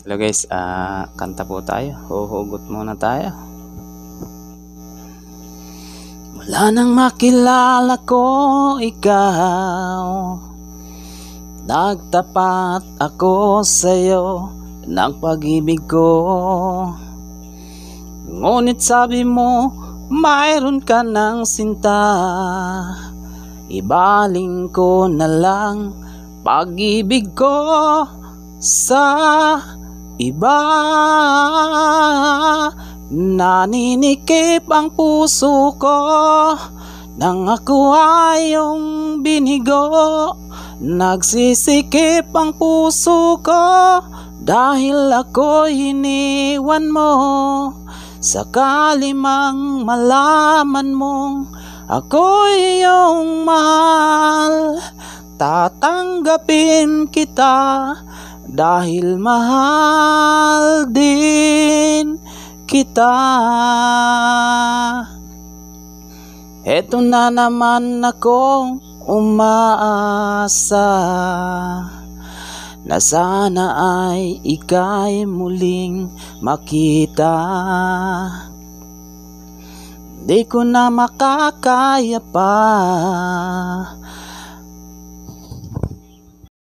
Hello guys, kanta po tayo. Huhugot muna tayo. Wala nang makilala ko ikaw, nagtapat ako sa'yo ng pag-ibig ko. Ngunit sabi mo, mayroon ka ng sinta, ibaling ko na lang pag-ibig ko sa iba. Naninikip ang puso ko nang ako ay iyong binigo. Nagsisikip ang puso ko dahil ako'y iniwan mo. Sakali mang malaman mong ako'y iyong mahal, tatanggapin kita dahil mahal din kita. Eto na naman akong umaasa na sana ay ika'y muling makita. Di ko na makakaya pa